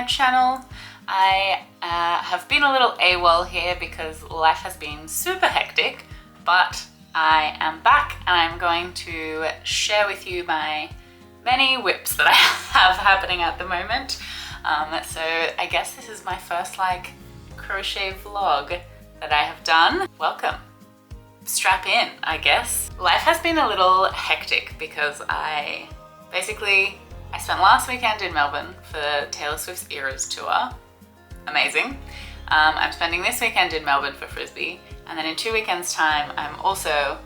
channel. I have been a little AWOL here because life has been super hectic, but I am back and I'm going to share with you my many whips that I have happening at the moment. So I guess this is my first like crochet vlog that I have done. Welcome. Strap in, I guess. Life has been a little hectic because I spent last weekend in Melbourne for Taylor Swift's Eras tour. Amazing. I'm spending this weekend in Melbourne for Frisbee, and then in 2 weekends time I'm also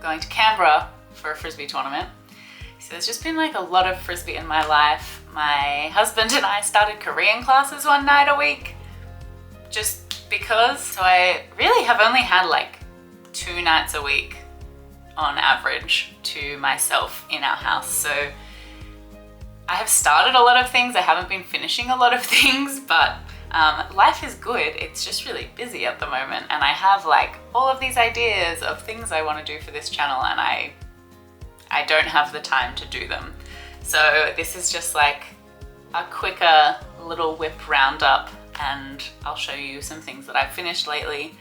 going to Canberra for a Frisbee tournament. So there's just been like a lot of Frisbee in my life. My husband and I started Korean classes one night a week just because. So I really have only had like 2 nights a week on average to myself in our house. So I have started a lot of things. I haven't been finishing a lot of things, but life is good. It's just really busy at the moment, and I have like all of these ideas of things I want to do for this channel, and I don't have the time to do them. So this is just like a quicker little whip roundup, and I'll show you some things that I've finished lately,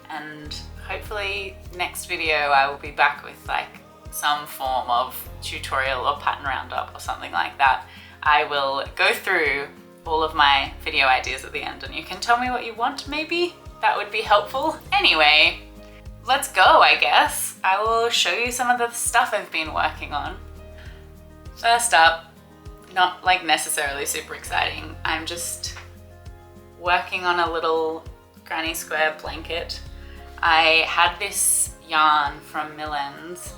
and hopefully next video I will be back with like some form of tutorial or pattern roundup or something like that. I will go through all of my video ideas at the end and you can tell me what you want, maybe? That would be helpful. Anyway, let's go, I guess. I will show you some of the stuff I've been working on. First up, not like necessarily super exciting, I'm just working on a little granny square blanket. I had this yarn from Millens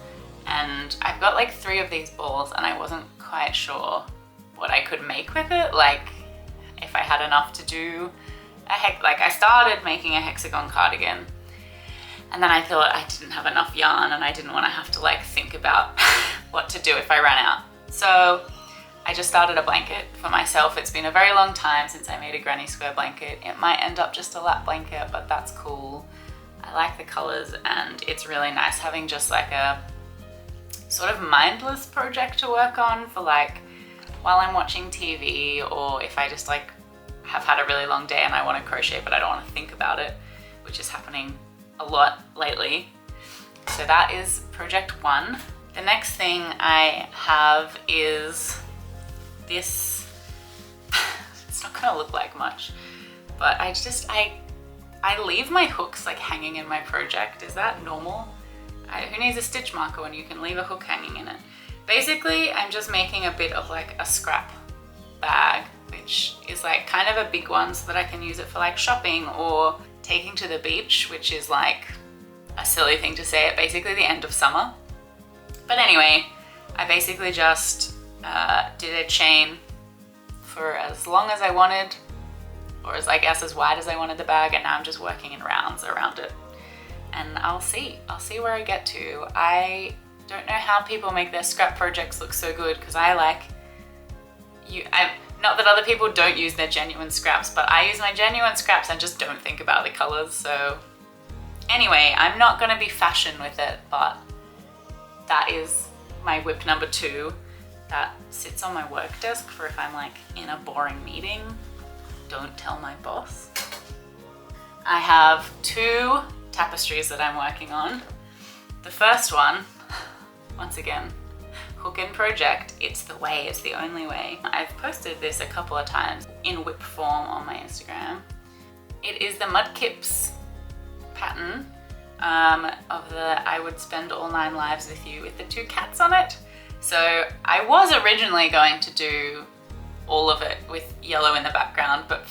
and I've got like 3 of these balls and I wasn't quite sure what I could make with it. Like if I had enough to do I started making a hexagon cardigan, and then I thought I didn't have enough yarn and I didn't want to have to like think about what to do if I ran out. So I just started a blanket for myself. It's been a very long time since I made a granny square blanket. It might end up just a lap blanket, but that's cool. I like the colors and it's really nice having just like a sort of mindless project to work on for like while I'm watching TV, or if I just like have had a really long day and I want to crochet but I don't want to think about it, which is happening a lot lately. So that is project 1. The next thing I have is this. It's not gonna look like much, but I leave my hooks like hanging in my project. Is that normal? Who needs a stitch marker when you can leave a hook hanging in it? Basically, I'm just making a bit of like a scrap bag, which is like kind of a big one so that I can use it for like shopping or taking to the beach, which is like a silly thing to say at basically the end of summer. But anyway, I basically just did a chain for as long as I wanted, or as I guess as wide as I wanted the bag, and now I'm just working in rounds around it. And I'll see where I get to. I don't know how people make their scrap projects look so good, because not that other people don't use their genuine scraps, but I use my genuine scraps and just don't think about the colors. So anyway, I'm not gonna be fashion with it, but that is my whip number 2 that sits on my work desk for if I'm like in a boring meeting. Don't tell my boss. I have 2 tapestries that I'm working on. The first one, once again, hook in project. It's the way, it's the only way. I've posted this a couple of times in whip form on my Instagram. It is the Mudkips pattern of the I Would Spend All 9 Lives With You with the 2 cats on it. So I was originally going to do all of it with yellow in the background, but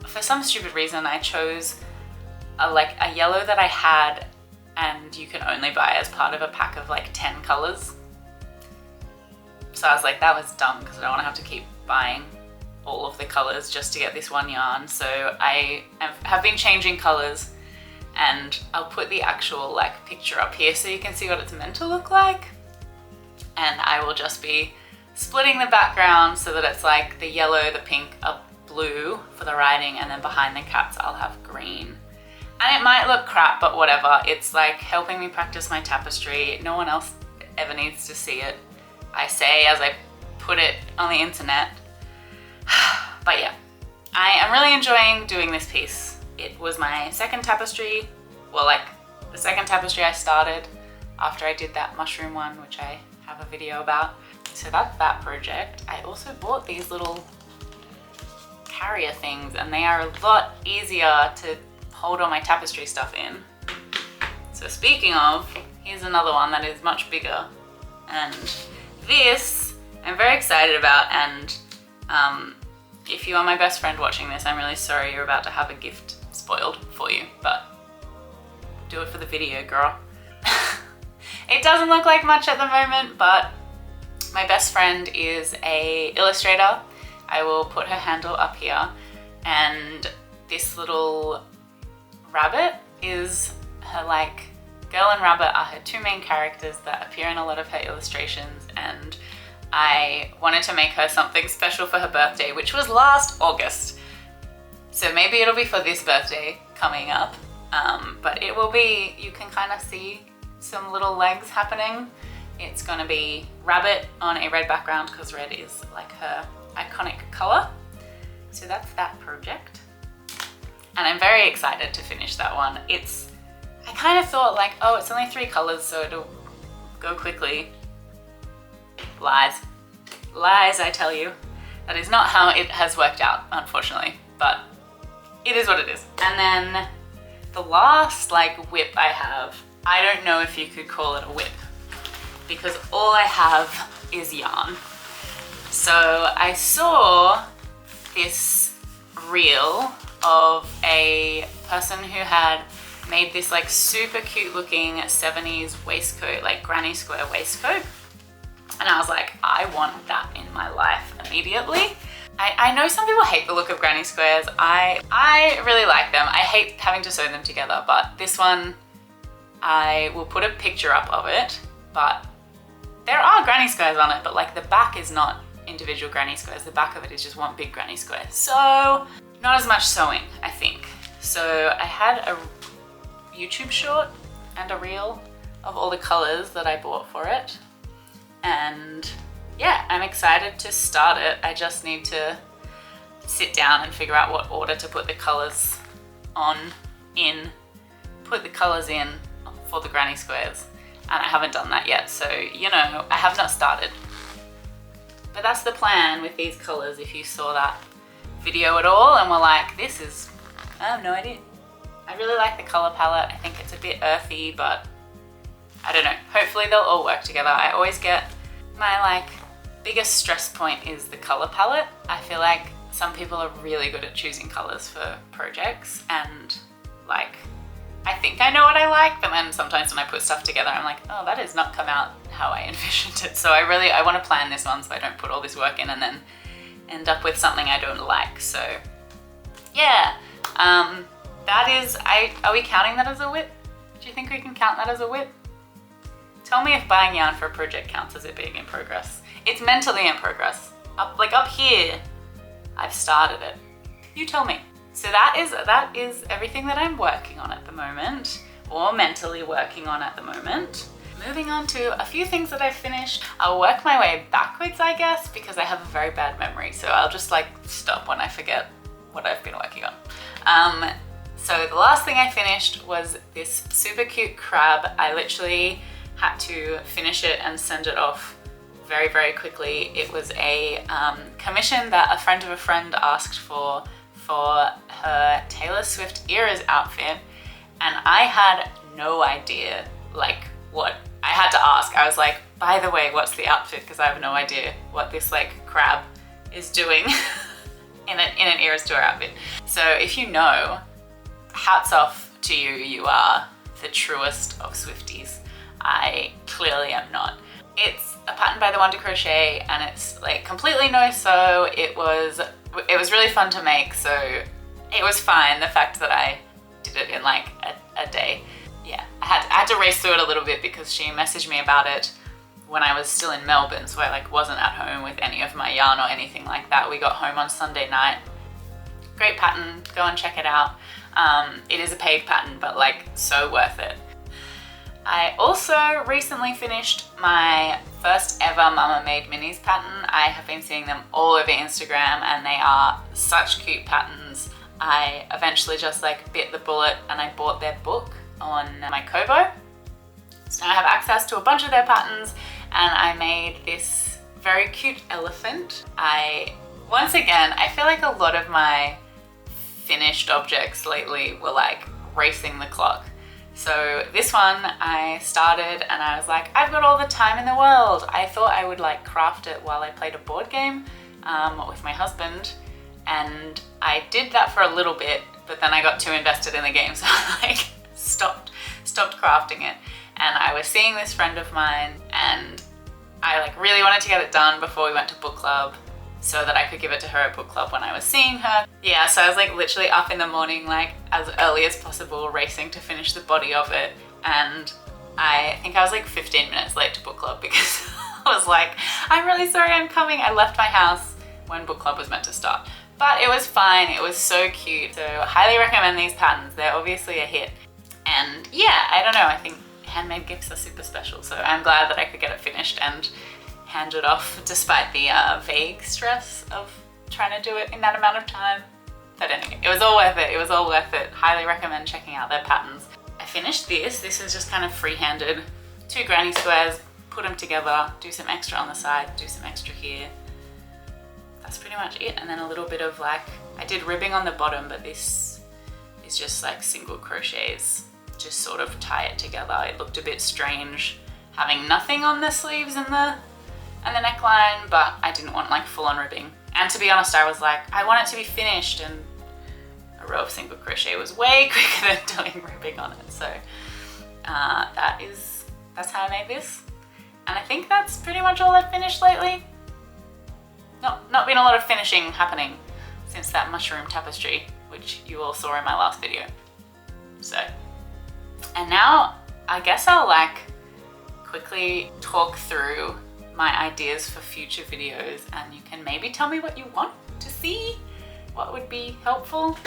for some stupid reason I chose a yellow that I had and you can only buy as part of a pack of like 10 colors. So I was like, that was dumb because I don't want to have to keep buying all of the colors just to get this one yarn. So I have been changing colors, and I'll put the actual like picture up here so you can see what it's meant to look like. And I will just be splitting the background so that it's like the yellow, the pink, a blue for the writing, and then behind the cats I'll have green. And it might look crap, but whatever. It's like helping me practice my tapestry. No one else ever needs to see it. I say as I put it on the internet. But yeah, I am really enjoying doing this piece. It was my second tapestry, well, like the second tapestry I started after I did that mushroom one, which I have a video about. So that's that project. I also bought these little carrier things, and they are a lot easier to hold all my tapestry stuff in. So speaking of, here's another one that is much bigger, and this I'm very excited about. And if you are my best friend watching this, I'm really sorry you're about to have a gift spoiled for you, but do it for the video, girl. It doesn't look like much at the moment, but my best friend is a illustrator. I will put her handle up here, and this little rabbit is her, like, girl and rabbit are her two main characters that appear in a lot of her illustrations, and I wanted to make her something special for her birthday, which was last August. So maybe it'll be for this birthday coming up, but it will be, you can kind of see some little legs happening. It's going to be rabbit on a red background because red is like her iconic color. So that's that project. And I'm very excited to finish that one. I kind of thought like, oh, it's only 3 colors, so it'll go quickly. Lies. Lies, I tell you. That is not how it has worked out, unfortunately, but it is what it is. And then the last like whip I have, I don't know if you could call it a whip because all I have is yarn. So I saw this reel of a person who had made this like super cute looking 70s waistcoat, like granny square waistcoat. And I was like, I want that in my life immediately. I know some people hate the look of granny squares. I really like them. I hate having to sew them together, but this one, I will put a picture up of it, but there are granny squares on it, but like the back is not individual granny squares. The back of it is just one big granny square. So not as much sewing, I think. So I had a YouTube short and a reel of all the colors that I bought for it. And yeah, I'm excited to start it. I just need to sit down and figure out what order to put the colors put the colors in for the granny squares. And I haven't done that yet, so you know, I have not started. But that's the plan with these colors. If you saw that video at all and were like, I have no idea. I really like the color palette. I think it's a bit earthy, but I don't know. Hopefully they'll all work together. I always get my like biggest stress point is the color palette. I feel like some people are really good at choosing colors for projects, and like, I think I know what I like, but then sometimes when I put stuff together, I'm like, oh, that has not come out how I envisioned it. So I want to plan this one so I don't put all this work in and then end up with something I don't like. So yeah, that is, are we counting that as a whip? Do you think we can count that as a whip? Tell me if buying yarn for a project counts as it being in progress. It's mentally in progress. Up here, I've started it. You tell me. So that is everything that I'm working on at the moment, or mentally working on at the moment. Moving on to a few things that I've finished. I'll work my way backwards, I guess, because I have a very bad memory. So I'll just like stop when I forget what I've been working on. So the last thing I finished was this super cute crab. I literally had to finish it and send it off very, very quickly. It was a commission that a friend of a friend asked for her Taylor Swift Eras outfit, and I had no idea like what I had to ask. I was like, by the way, what's the outfit? Because I have no idea what this like crab is doing in an Eras tour outfit. So if you know, hats off to you. You are the truest of Swifties. I clearly am not. It's a pattern by the Wonder Crochet, and it's like completely no sew. It was really fun to make, so it was fine. The fact that I did it in like a day. Yeah, I had to race through it a little bit because she messaged me about it when I was still in Melbourne, so I like wasn't at home with any of my yarn or anything like that. We got home on Sunday night. Great pattern, go and check it out. It is a paid pattern, but like so worth it. I also recently finished my first ever Mama Made Minis pattern. I have been seeing them all over Instagram and they are such cute patterns. I eventually just like bit the bullet and I bought their book on my Kobo. So now I have access to a bunch of their patterns and I made this very cute elephant. Once again, I feel like a lot of my finished objects lately were like racing the clock. So this one I started and I was like, I've got all the time in the world. I thought I would like craft it while I played a board game with my husband. And I did that for a little bit, but then I got too invested in the game. So I like stopped crafting it. And I was seeing this friend of mine and I like really wanted to get it done before we went to book club so that I could give it to her at book club when I was seeing her. Yeah, so I was like literally up in the morning, like as early as possible, racing to finish the body of it. And I think I was like 15 minutes late to book club because I was like, I'm really sorry I'm coming. I left my house when book club was meant to start. But it was fine, it was so cute. So I highly recommend these patterns. They're obviously a hit. And yeah, I don't know, I think handmade gifts are super special. So I'm glad that I could get it finished and hand it off despite the vague stress of trying to do it in that amount of time. But anyway, it was all worth it. It was all worth it. Highly recommend checking out their patterns. I finished this. This is just kind of free-handed. 2 granny squares, put them together, do some extra on the side, do some extra here. That's pretty much it. And then a little bit of like, I did ribbing on the bottom, but this is just like single crochets, just sort of tie it together. It looked a bit strange having nothing on the sleeves and the neckline, but I didn't want like full-on ribbing. And to be honest, I was like, I want it to be finished, and a row of single crochet was way quicker than doing ribbing on it. So that's how I made this. And I think that's pretty much all I've finished lately. Not been a lot of finishing happening since that mushroom tapestry, which you all saw in my last video. So, and now I guess I'll like quickly talk through my ideas for future videos, and you can maybe tell me what you want to see, what would be helpful.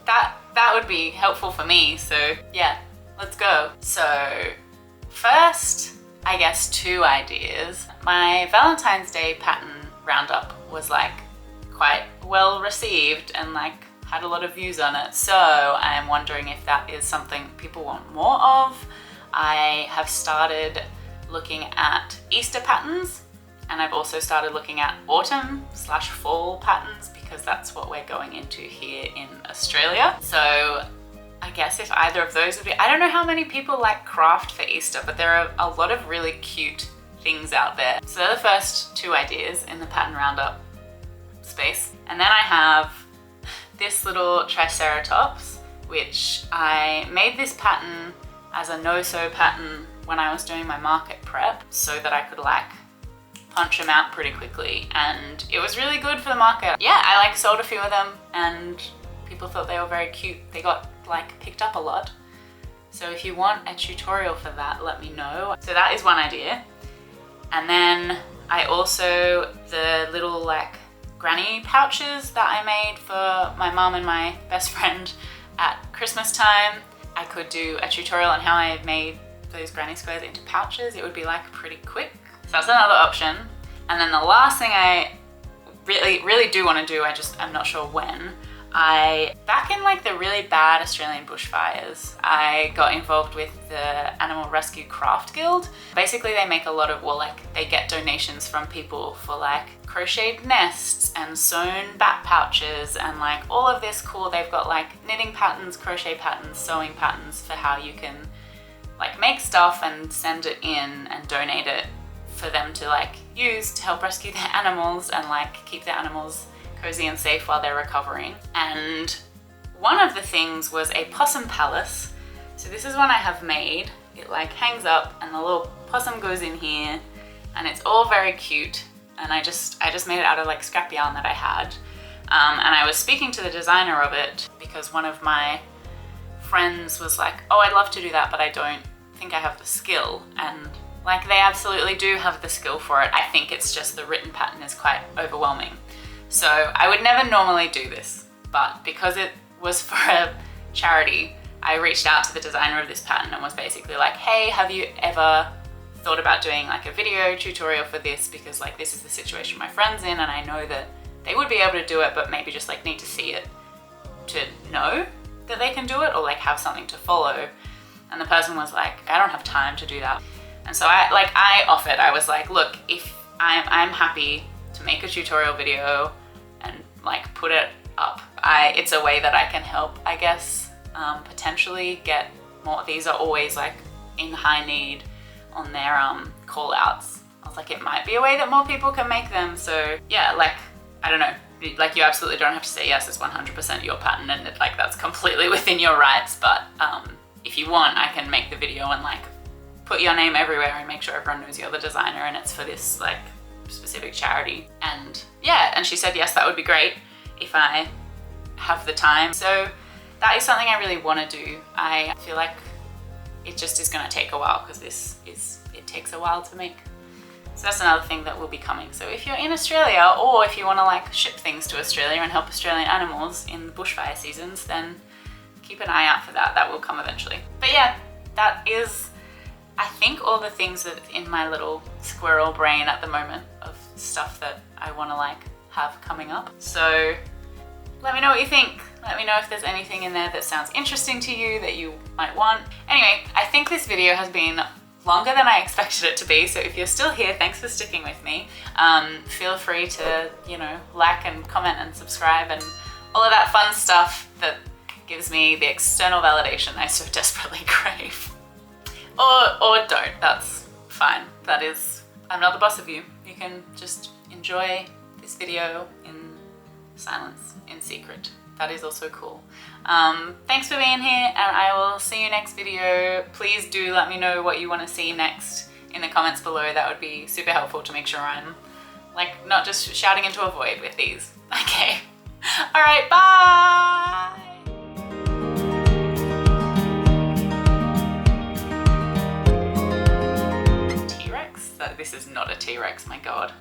That would be helpful for me, so yeah, let's go. So first, I guess 2 ideas. My Valentine's Day pattern roundup was like quite well received and like had a lot of views on it, so I'm wondering if that is something people want more of. I have started looking at Easter patterns, and I've also started looking at autumn/fall patterns because that's what we're going into here in Australia. So I guess if either of those would be, I don't know how many people like craft for Easter, but there are a lot of really cute things out there. So they're the first 2 ideas in the pattern roundup space. And then I have this little triceratops, which I made this pattern as a no-sew pattern when I was doing my market prep so that I could like punch them out pretty quickly, and it was really good for the market. Yeah, I like sold a few of them and people thought they were very cute. They got like picked up a lot. So if you want a tutorial for that, let me know. So that is one idea. And then I also, the little like granny pouches that I made for my mum and my best friend at Christmas time. I could do a tutorial on how I made those granny squares into pouches. It would be like pretty quick. So that's another option. And then the last thing I really do want to do, I'm not sure when, back in like the really bad Australian bushfires, I got involved with the Animal Rescue Craft Guild. Basically they make a lot of, they get donations from people for like crocheted nests and sewn bat pouches and like all of this cool, they've got like knitting patterns, crochet patterns, sewing patterns for how you can like make stuff and send it in and donate it for them to like use to help rescue their animals and like keep their animals cozy and safe while they're recovering. And one of the things was a possum palace. So this is one I have made. It like hangs up and the little possum goes in here and it's all very cute. And I just made it out of like scrap yarn that I had. And I was speaking to the designer of it because one of my friends was like, oh, I'd love to do that, but I don't think I have the skill. And like they absolutely do have the skill for it. I think it's just the written pattern is quite overwhelming. So I would never normally do this, but because it was for a charity, I reached out to the designer of this pattern and was basically like, hey, have you ever thought about doing like a video tutorial for this, because like this is the situation my friend's in and I know that they would be able to do it, but maybe just like need to see it to know that they can do it, or like have something to follow. And the person was like, I don't have time to do that. And so I offered, I was like, look, if I'm happy to make a tutorial video and like put it up. It's a way that I can help, I guess, potentially get more. These are always like in high need on their call outs. I was like, it might be a way that more people can make them. So yeah, like, I don't know, like you absolutely don't have to say yes, it's 100% your pattern and like that's completely within your rights. But if you want, I can make the video and like put your name everywhere and make sure everyone knows you're the designer and it's for this like specific charity. And yeah, and she said yes, that would be great if I have the time. So that is something I really want to do. I feel like it just is going to take a while, because it takes a while to make. So that's another thing that will be coming. So if you're in Australia, or if you want to like ship things to Australia and help Australian animals in the bushfire seasons, then keep an eye out for that. That will come eventually. But yeah, that is, I think, all the things that in my little squirrel brain at the moment of stuff that I want to like have coming up. So let me know what you think. Let me know if there's anything in there that sounds interesting to you that you might want. Anyway, I think this video has been longer than I expected it to be, so if you're still here, thanks for sticking with me. Feel free to, you know, like and comment and subscribe and all of that fun stuff that gives me the external validation I so desperately crave. Or don't, that's fine. That is, I'm not the boss of you. You can just enjoy this video in silence, in secret. That is also cool. Thanks for being here, and I will see you next video. Please do let me know what you want to see next in the comments below. That would be super helpful to make sure I'm like not just shouting into a void with these. Okay. All right, bye. T-Rex? This is not a T-Rex, my God.